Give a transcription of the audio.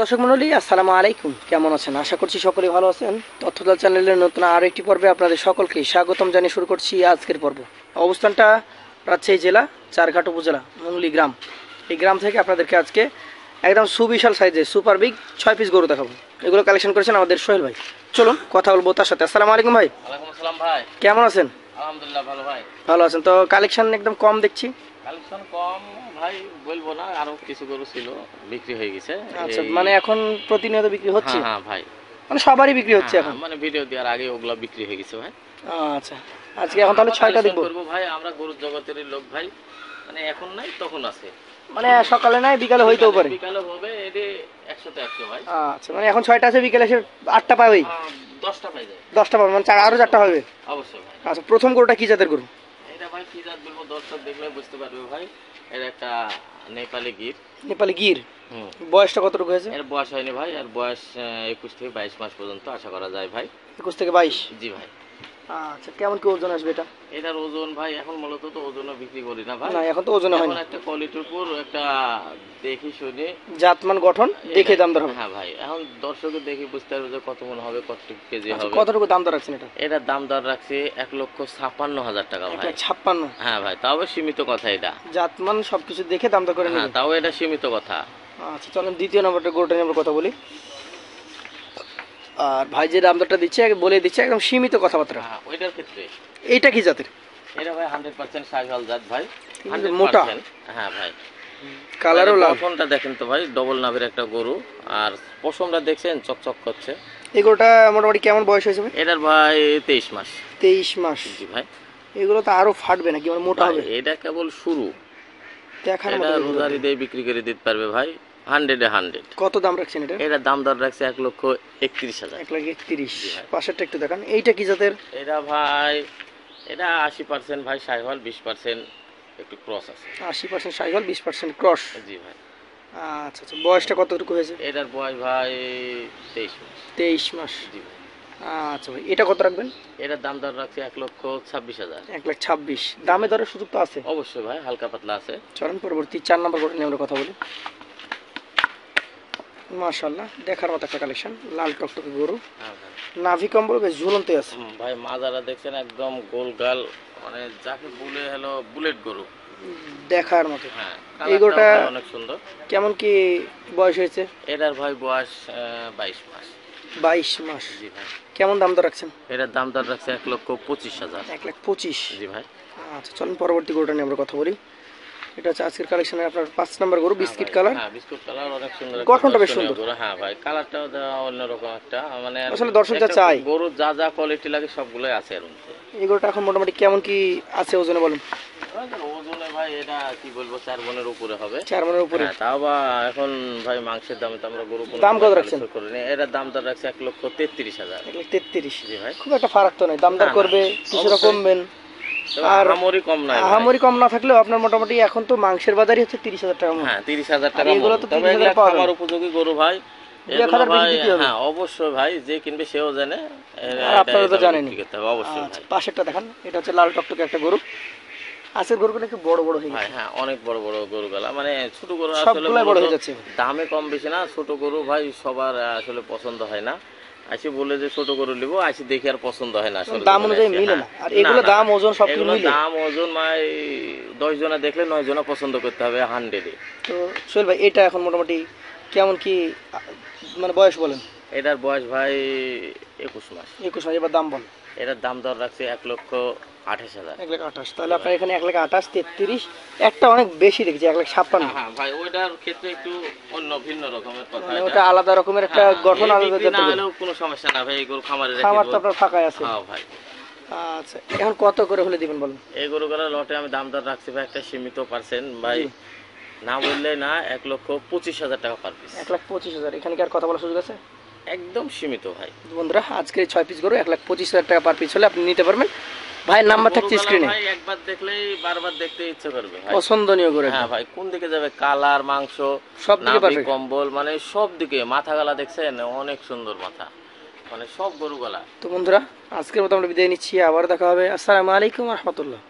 দর্শক মণ্ডলী আসসালামু আলাইকুম, কেমন আছেন? আশা করছি সকলেই ভালো আছেন। তথ্যদল চ্যানেলের নতুন আরও একটি পর্বে আপনাদের সকলকে স্বাগতম জানিয়ে শুরু করছি আজকের পর্ব। অবস্থানটা রাজশাহী জেলা চারঘাট উপজেলা মুংলি গ্রাম। এই গ্রাম থেকে আপনাদেরকে আজকে একদম সুবিশাল সাইজের সুপার বিগ 6 পিস গরু দেখাবো। এগুলো কালেকশন করেছেন আমাদের সোহেল ভাই। চলুন কথা বলবো তার সাথে। আসসালামু আলাইকুম ভাই। ওয়ালাইকুম আসসালাম ভাই। কেমন আছেন? আলহামদুলিল্লাহ ভালো ভাই। ভালো আছেন তো? কালেকশন একদম কম দেখছি। কালেকশন কম ভাই বলবো না, আরো কিছু গরু ছিল বিক্রি হয়ে গেছে। আচ্ছা, মানে এখন প্রতিনিয়ত বিক্রি হচ্ছে? হ্যাঁ ভাই, মানে সবারই বিক্রি হচ্ছে এখন? মানে ভিডিও দেওয়ার আগে ওগুলো বিক্রি হয়ে গেছে ভাই। আচ্ছা, আজকে এখন তাহলে 6টা দেখব ভাই। আমরা গরুর জগতের লোক ভাই, মানে এখন নাই তখন আছে, মানে সকালে নাই বিকালে হইতেও পারে। বিকালে হবে, এটি 100 তে 100 ভাই। আচ্ছা, মানে এখন 6টা আছে, বিকালে এসে 8টা পাবেই। 10টা পাই যায়। 10টা পাবে মানে আরো 4টা হবে অবশ্যই ভাই। আচ্ছা, প্রথম গরুটা কি জাতের গরু? এটা ভাই কি জাত বলবো, দর্শক দেখলে বুঝতে পারবে ভাই। এটা একটা নেপালি গির। নেপালি গির। বয়সটা কতটুকু হয়েছে? এর বয়স হয়নি ভাই, এর বয়স 21 থেকে 22 মাস পর্যন্ত আশা করা যায় ভাই। 21 থেকে 22? জি ভাই। আচ্ছা, কেমন কি ওজন আসবে এটা? এটার ওজন ভাই এখন মূলত তো ওজনও বিক্রি করি না ভাই। না, এখন তো ওজন হয় না। একটা কোয়ালিটির উপর একটা দেখি শুনে জাতমান গঠন দেখে দাম দর হবে। হ্যাঁ ভাই, এখন দর্শকে দেখি বুঝতে পারবে যে কত মন হবে, কত কেজি হবে। কতটুকু দাম দর রাখছেন এটা? এটার দাম দর রাখছি 1,56,000 টাকা ভাই। 1,56,000? হ্যাঁ ভাই, তাও সীমিত কথা এটা। জাতমান সবকিছু দেখে দাম দর করে নেবেন? হ্যাঁ, তাও এটা সীমিত কথা। আচ্ছা, চলেন দ্বিতীয় নম্বরটা গরুটা নিয়ে আমরা কথা বলি। আর ভাই যে দাম দরটা দিচ্ছে বলে দিচ্ছে একদম সীমিত কথাবার্তা। হ্যাঁ, ওইটার ক্ষেত্রে এইটা কি জাতের? এটা ভাই 100% শাহিওয়াল জাত ভাই। 100% মোটা? হ্যাঁ ভাই। কালারও লাল। পশমটা দেখেন তো ভাই, ডবল নাভের একটা গরু, আর পশমটা দেখছেন চকচক করছে। এই গরুটা মোটামুটি কেমন বয়স হয়েছে ভাই? এটার ভাই 23 মাস। 23 মাস? জি ভাই। এগুলো তো আরো ফাটবে নাকি, মানে মোটা হবে? এটা কেবল শুরু, দেখার মতো। এটা রোজারি দিয়ে বিক্রি করে দিতে পারবে ভাই 100 এ 100। কত দাম রাখছেন এটা? এটা দাম দর রাখছে 1,31,000। 1,31,000? পাশেরটা একটু দেখান। এইটা কি জাতের? এটা ভাই, এটা 80% ভাই শাহিওয়াল, 20% একটু ক্রস আছে। 80% শাহিওয়াল, 20% ক্রস? জি ভাই। আচ্ছা আচ্ছা, বয়সটা কতটুকু হয়েছে? এটার বয়স ভাই 23 মাস। 23 মাস? জি ভাই। আচ্ছা ভাই, এটা কত রাখবেন? এটার দাম দর রাখছে 1,26,000। 1,26,000? দামে দরের সুযোগ তো আছে? অবশ্যই ভাই, হালকা পাতলা আছে। চলেন পরবর্তী 4 নম্বর করে নিয়ে আমরা কথা বলি। মাশাআল্লাহ, দেখার মতো একটা কালেকশন, লাল টকটকে গরু। হ্যাঁ ভাই। নাভি কম্বল বেশ ঝুলন্ত আছে ভাই। মাজারা দেখছেন একদম গোলগাল, মানে যাকে বলে হলো বুলেট গরু। দেখার মতো। হ্যাঁ, এই গরুটা অনেক সুন্দর। কেমন কি বয়স হয়েছে? এটার ভাই বয়স 22 মাস। 22 মাস? জি ভাই। কেমন দাম দর রাখছেন? এটার দাম দর রাখছে 1,25,000। 1,25,000? জি ভাই। আচ্ছা, চলুন পরবর্তী গরুটা নিয়ে আমরা কথা বলি। এটা হচ্ছে আজকের কালেকশনের আপনার 5 নম্বর গরু, বিস্কিট কালার। হ্যাঁ, বিস্কুট কালার, অনেক সুন্দর। গঠনটা বেশ সুন্দর। হ্যাঁ ভাই, কালারটাও অন্যরকম একটা, মানে আসলে দর্শক যা চায়, গরু যা যা কোয়ালিটি লাগে সবগুলোই আছে এর মধ্যে। এই গরুটা এখন মোটামুটি কেমন কি আছে ওজনে বলেন? ওজনে ভাই এটা কি বলবো, 4 মনের উপরে হবে। 4 মনের উপরে? তাও বা এখন ভাই মাংসের দামে তো আমরা গরু দাম কত রাখছেন? এটার দাম দর রাখছে 1,33,000। 1,33,000? জি ভাই। খুব একটা ফারাক তো নাই, দাম দর করবে, কিছুটা কমবেন। আর আহামরি কম নাই, আহামরি কম না থাকলেও আপনার মোটামুটি এখন তো মাংসের বাজারই হচ্ছে 30,000 টাকা। হ্যাঁ, 30,000 টাকা। এগুলো তো 30,000 পাওয়া আমার উপযোগী গরু ভাই। হ্যাঁ অবশ্যই ভাই, যে কিনবে সেও জানে, আপনারা তো জানেন। অবশ্যই। পাশেরটা দেখান। এটা হচ্ছে লাল টকটকে একটা গরু। আজকের গরুগুলো একটু বড় বড় হয়ে গেছে। হ্যাঁ, অনেক বড় বড় গরুগুলা, মানে ছোট গরু সবগুলাই বড় হয়ে যাচ্ছে। দামে কম বেশি না, ছোট গরু ভাই সবার আসলে পছন্দ হয় না। আসি বলে যে ছোট গরু নিব, আসি দেখি আর পছন্দ হয় না, আসলে দাম অনুযায়ী মিলে না। আর এগুলো দাম ওজন সব মিলে, দাম ওজন মানে 10 জনা দেখলে 9 জনা পছন্দ করতে হবে 100-এ। তো সোহেল ভাই, এটা এখন মোটামুটি কেমন কি মানে বয়স বলেন? এটার বয়স ভাই 21 মাস। 21 মাস? এবার দাম বল। এটার দাম দর রাখছে 1,28,000। 1,28,000? তাহলে আপনার এখানে 1,28,000, 33, একটা অনেক বেশি দেখছি 1,56,000। হ্যাঁ ভাই, ওইটার ক্ষেত্রে একটু অন্য ভিন্ন রকমের কথা, ওটা আলাদা রকমের একটা গঠন, আলাদা জাতের। না হলেও কোনো সমস্যা না ভাই, এই গরু খামারে রেখে খামার তো আপনার ফাঁকাই আছে। হ্যাঁ ভাই। আচ্ছা, এখন কত করে হলে দিবেন বলেন? এই গরুগুলোর লটে আমি দাম দর রাখছি ভাই একটা সীমিত পার্সেন্ট ভাই, না বললে না, 1,25,000 টাকা পার পিস। 1,25,000? এখানে কি আর কথা বলার সুযোগ আছে? একদম সীমিত ভাই। বন্ধুরা, আজকের 6 পিস গরু 1,25,000 টাকা পার পিস হলে আপনি নিতে পারবেন। ভাইয়ের নাম্বার থাকছে স্ক্রিনে। ভাই একবার দেখলেই বারবার দেখতে ইচ্ছে করবে ভাই, পছন্দনীয় করে। হ্যাঁ ভাই, কোন দিকে যাবে, কালার, মাংস, সব দিকে পারফেক্ট। কম্বল, মানে সব দিকে। মাথা গলা দেখছেন, অনেক সুন্দর মাথা, মানে সব গরু গলা। তো বন্ধুরা, আজকের মতো আমরা বিদায় নিচ্ছি, আবার দেখা হবে। আসসালামু আলাইকুম ওয়া রাহমাতুল্লাহ।